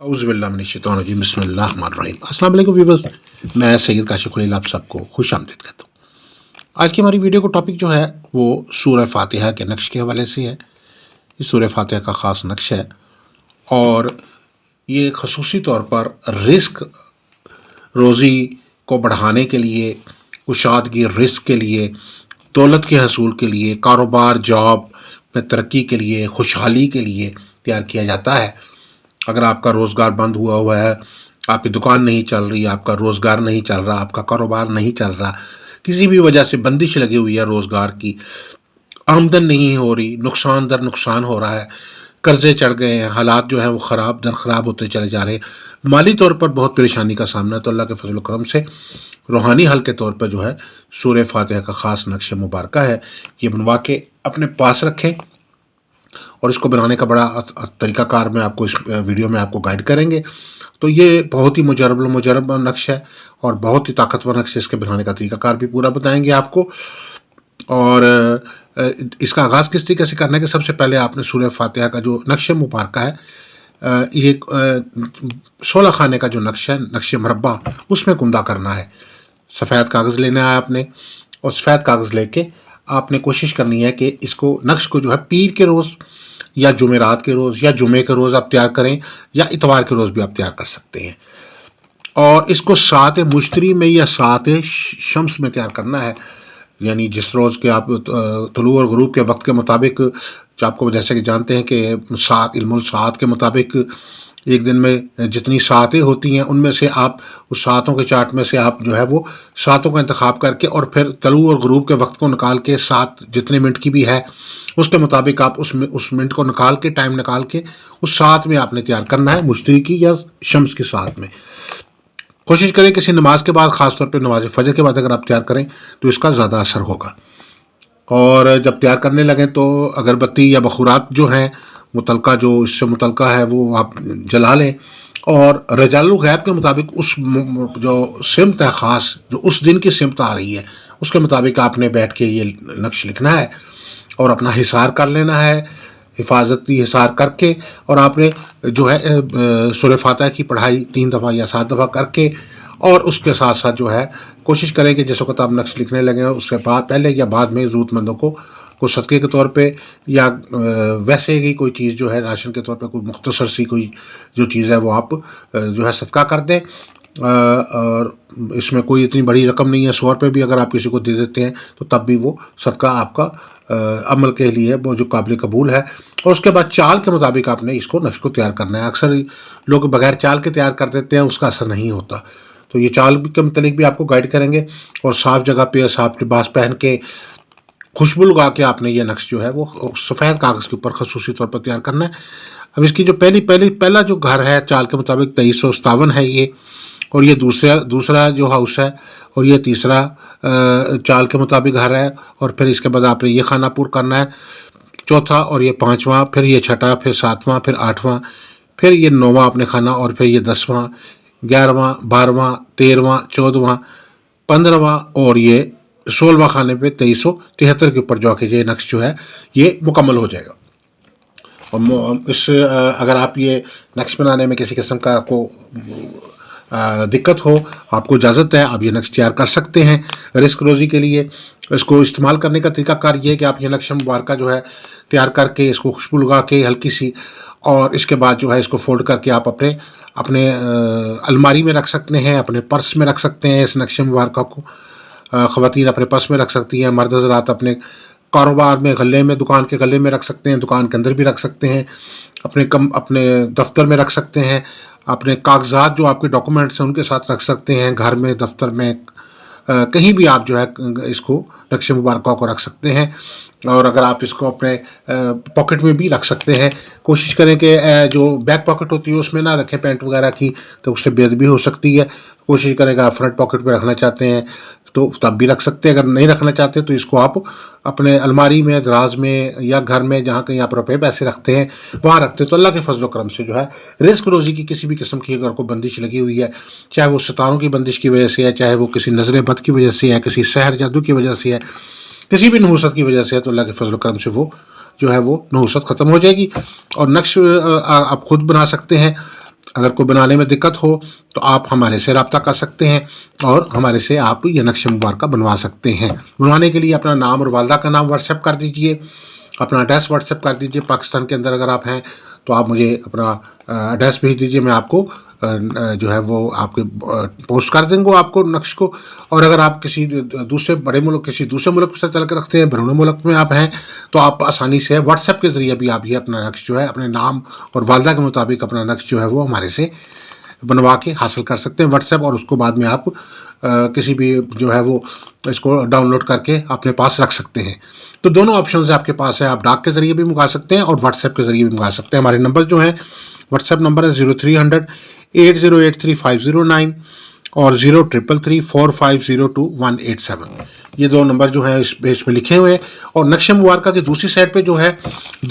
اعوذ باللہ من الشیطان الرجیم بسم اللہ الرحمن الرحیم۔ السلام علیکم ویورز، میں سید کاشف خلیل آپ سب کو خوش آمدید کہتا ہوں۔ آج کی ہماری ویڈیو کو ٹاپک جو ہے وہ سورہ فاتحہ کے نقش کے حوالے سے ہے۔ یہ سورہ فاتحہ کا خاص نقش ہے اور یہ خصوصی طور پر رزق روزی کو بڑھانے کے لیے، کشادگی رزق کے لیے، دولت کے حصول کے لیے، کاروبار جاب میں ترقی کے لیے، خوشحالی کے لیے تیار کیا جاتا ہے۔ اگر آپ کا روزگار بند ہوا ہے، آپ کی دکان نہیں چل رہی، آپ کا روزگار نہیں چل رہا، آپ کا کاروبار نہیں چل رہا، کسی بھی وجہ سے بندش لگی ہوئی ہے روزگار کی، آمدن نہیں ہو رہی، نقصان در نقصان ہو رہا ہے، قرضے چڑھ گئے ہیں، حالات جو ہیں وہ خراب در خراب ہوتے چلے جا رہے ہیں، مالی طور پر بہت پریشانی کا سامنا ہے، تو اللہ کے فضل و کرم سے روحانی حل کے طور پر جو ہے سورہ فاتحہ کا خاص نقش مبارکہ ہے۔ یہ بنوا کے اپنے پاس رکھیں اور اس کو بنانے کا بڑا طریقہ کار میں آپ کو اس ویڈیو میں آپ کو گائیڈ کریں گے۔ تو یہ بہت ہی مجرب نقش ہے اور بہت ہی طاقتور نقش ہے۔ اس کے بنانے کا طریقہ کار بھی پورا بتائیں گے آپ کو، اور اس کا آغاز کس طریقے سے کرنا ہے کہ سب سے پہلے آپ نے سورہ فاتحہ کا جو نقش مبارکہ ہے، یہ 16 خانے کا جو نقش ہے، نقش مربع، اس میں کندہ کرنا ہے۔ سفید کاغذ لینا ہے آپ نے، اور سفید کاغذ لے کے آپ نے کوشش کرنی ہے کہ اس کو نقش کو جو ہے پیر کے روز یا جمعرات کے روز یا جمعے کے روز آپ تیار کریں، یا اتوار کے روز بھی آپ تیار کر سکتے ہیں، اور اس کو ساعت مشتری میں یا ساعت شمس میں تیار کرنا ہے، یعنی جس روز کے آپ طلوع اور غروب کے وقت کے مطابق، آپ کو جیسے کہ جانتے ہیں کہ علم الساعت کے مطابق ایک دن میں جتنی ساعتیں ہوتی ہیں ان میں سے آپ اس ساعتوں کے چارٹ میں سے آپ جو ہے وہ ساعتوں کا انتخاب کر کے، اور پھر طلوع اور غروب کے وقت کو نکال کے، ساعت جتنے منٹ کی بھی ہے اس کے مطابق آپ اس منٹ کو نکال کے، ٹائم نکال کے اس ساعت میں آپ نے تیار کرنا ہے، مشتری کی یا شمس کی ساعت میں۔ کوشش کریں کسی نماز کے بعد، خاص طور پہ نماز فجر کے بعد اگر آپ تیار کریں تو اس کا زیادہ اثر ہوگا۔ اور جب تیار کرنے لگیں تو اگربتی یا بخورات جو ہیں متعلقہ، جو اس سے متعلقہ ہے، وہ آپ جلا لیں، اور رجال الغیب کے مطابق اس جو سمت ہے خاص، جو اس دن کی سمت آ رہی ہے، اس کے مطابق آپ نے بیٹھ کے یہ نقش لکھنا ہے اور اپنا حصار کر لینا ہے، حفاظتی حصار کر کے، اور آپ نے جو ہے سورہ فاتحہ کی پڑھائی 3 دفعہ یا 7 دفعہ کر کے، اور اس کے ساتھ ساتھ جو ہے کوشش کریں کہ جس وقت آپ نقش لکھنے لگیں اس کے بعد، پہلے یا بعد میں، ضرورت مندوں کو صدقے کے طور پہ یا ویسے ہی کوئی چیز جو ہے راشن کے طور پہ، کوئی مختصر سی کوئی جو چیز ہے وہ آپ جو ہے صدقہ کر دیں، اور اس میں کوئی اتنی بڑی رقم نہیں ہے، 100 روپے بھی اگر آپ کسی کو دے دیتے ہیں تو تب بھی وہ صدقہ آپ کا عمل کے لیے وہ جو قابل قبول ہے۔ اور اس کے بعد چال کے مطابق آپ نے اس کو نقش کو تیار کرنا ہے۔ اکثر لوگ بغیر چال کے تیار کر دیتے ہیں، اس کا اثر نہیں ہوتا، تو یہ چال کے متعلق بھی آپ کو گائیڈ کریں گے، اور صاف جگہ پہ صاف لباس پہن کے، خوشبو لگا کے آپ نے یہ نقش جو ہے وہ سفید کاغذ کے اوپر خصوصی طور پر تیار کرنا ہے۔ اب اس کی جو پہلا جو گھر ہے چال کے مطابق 2357 ہے یہ، اور یہ دوسرا جو ہاؤس ہے، اور یہ تیسرا چال کے مطابق گھر ہے، اور پھر اس کے بعد آپ نے یہ خانہ پور کرنا ہے، چوتھا، اور یہ 5واں، پھر یہ 6واں، پھر 7واں، پھر 8واں، پھر یہ 9واں اپنے خانہ، اور پھر یہ 10واں، 11واں، 12واں، 13واں، 14واں، 15واں، اور یہ 16واں خانے پہ 2373 کے اوپر جو کہ یہ نقش جو ہے یہ مکمل ہو جائے گا۔ اور اس اگر آپ یہ نقش بنانے میں کسی قسم کا کو دقت ہو، آپ کو اجازت ہے، آپ یہ نقش تیار کر سکتے ہیں رزق روزی کے لیے۔ اس کو استعمال کرنے کا طریقہ کار یہ ہے کہ آپ یہ نقش مبارکہ جو ہے تیار کر کے، اس کو خوشبو لگا کے ہلکی سی، اور اس کے بعد جو ہے اس کو فولڈ کر کے آپ اپنے الماری میں رکھ سکتے ہیں، اپنے پرس میں رکھ سکتے ہیں۔ اس نقش مبارکہ کو خواتین اپنے پرس میں رکھ سکتی ہیں، مرد حضرات اپنے کاروبار میں، غلے میں، دکان کے غلے میں رکھ سکتے ہیں، دکان کے اندر بھی رکھ سکتے ہیں، اپنے دفتر میں رکھ سکتے ہیں، اپنے کاغذات جو آپ کے ڈاکومنٹس ہیں ان کے ساتھ رکھ سکتے ہیں، گھر میں، دفتر میں، کہیں بھی آپ جو ہے اس کو نقش مبارکہ کو رکھ سکتے ہیں۔ اور اگر آپ اس کو اپنے پاکٹ میں بھی رکھ سکتے ہیں، کوشش کریں کہ جو بیک پاکٹ ہوتی ہے اس میں نہ رکھیں پینٹ وغیرہ کی، تو اس سے بے ادبی ہو سکتی ہے۔ کوشش کریں کہ آپ فرنٹ پاکٹ پہ رکھنا چاہتے ہیں تو تب بھی رکھ سکتے ہیں، اگر نہیں رکھنا چاہتے تو اس کو آپ اپنے الماری میں، دراز میں، یا گھر میں جہاں کہیں آپ روپے پیسے رکھتے ہیں وہاں رکھتے ہیں، تو اللہ کے فضل و کرم سے جو ہے رزق روزی کی کسی بھی قسم کی اگر کوئی بندش لگی ہوئی ہے، چاہے وہ ستاروں کی بندش کی وجہ سے ہے، چاہے وہ کسی نظر بد کی وجہ سے ہے، کسی سحر جادو کی وجہ سے ہے، کسی بھی نحوست کی وجہ سے ہے، تو اللہ کے فضل و کرم سے وہ جو ہے وہ نحوست ختم ہو جائے گی، اور نقش آپ خود بنا سکتے ہیں۔ اگر کوئی بنانے میں دقت ہو تو آپ ہمارے سے رابطہ کر سکتے ہیں اور ہمارے سے آپ یہ نقش مبارکہ بنوا سکتے ہیں۔ بنوانے کے لیے اپنا نام اور والدہ کا نام واٹس ایپ کر دیجئے، اپنا ایڈریس واٹس ایپ کر دیجئے۔ پاکستان کے اندر اگر آپ ہیں تو آپ مجھے اپنا ایڈریس بھیج دیجئے، میں آپ کو جو ہے وہ آپ کے پوسٹ کر دیں گے آپ کو نقش کو۔ اور اگر آپ کسی دوسرے بڑے ملک، کسی دوسرے ملک سے تعلق رکھتے ہیں، بیرون ملک میں آپ ہیں، تو آپ آسانی سے واٹس ایپ کے ذریعے بھی آپ یہ اپنا نقش جو ہے اپنے نام اور والدہ کے مطابق اپنا نقش جو ہے وہ ہمارے سے بنوا کے حاصل کر سکتے ہیں واٹس ایپ، اور اس کو بعد میں آپ کسی بھی جو ہے وہ اس کو ڈاؤن لوڈ کر کے اپنے پاس رکھ سکتے ہیں۔ تو دونوں آپشنز آپ کے پاس ہے، آپ ڈاک کے ذریعے بھی منگا سکتے ہیں اور واٹس ایپ کے ذریعے بھی منگا سکتے ہیں۔ ہمارے نمبر جو ہیں واٹس ایپ نمبر ہے 0300 8083 509 اور 0333 4502 187۔ یہ دو نمبر جو ہیں اس میں لکھے ہوئے ہیں۔ اور نقش مبارکہ کی دوسری سائڈ پہ جو ہے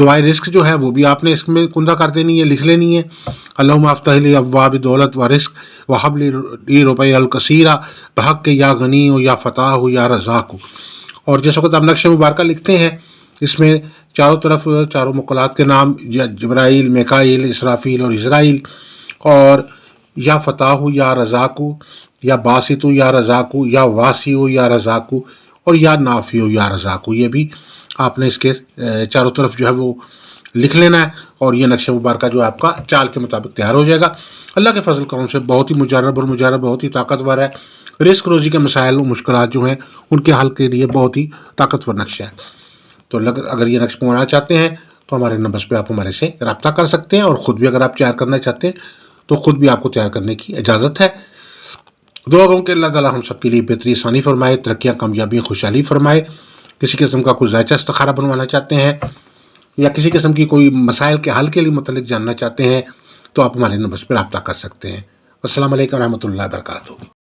دعائے رزق جو ہے وہ بھی آپ نے اس میں کندہ کر دینی ہے، لکھ لینی ہے۔ اللہم افتح لی ابواب دولت و رزق وہب لی ربیع الکثیرہ بحق یا غنی یا فتاح یا رزاق۔ اور جس وقت آپ نقش مبارکہ لکھتے ہیں اس میں چاروں طرف چاروں مقلات کے نام جبرائیل، میکائیل، اسرافیل اور اسرائیل، اور یا فتاح یا رزاق، یا باسط یا رزاق، یا واسع یا رزاق، اور یا نافع یا رزاق، یہ بھی آپ نے اس کے چاروں طرف جو ہے وہ لکھ لینا ہے، اور یہ نقش مبارکہ جو آپ کا چال کے مطابق تیار ہو جائے گا۔ اللہ کے فضل کرم سے بہت ہی مجرب اور مجرب، بہت ہی طاقتور ہے۔ رزق روزی کے مسائل و مشکلات جو ہیں ان کے حل کے لیے بہت ہی طاقتور نقش ہے۔ تو اگر یہ نقش منگوانا چاہتے ہیں تو ہمارے نمبرز پہ آپ ہمارے سے رابطہ کر سکتے ہیں، اور خود بھی اگر آپ تیار کرنا چاہتے ہیں تو خود بھی آپ کو تیار کرنے کی اجازت ہے۔ دعا ہوں کہ اللہ تعالیٰ ہم سب کے لیے بہتری آسانی فرمائے، ترقیاں، کامیابی، خوشحالی فرمائے۔ کسی قسم کا کوئی ذائچہ استخارہ بنوانا چاہتے ہیں یا کسی قسم کی کوئی مسائل کے حل کے لیے متعلق جاننا چاہتے ہیں تو آپ ہمارے نمبرز پہ رابطہ کر سکتے ہیں۔ السلام علیکم ورحمۃ اللہ وبرکاتہ۔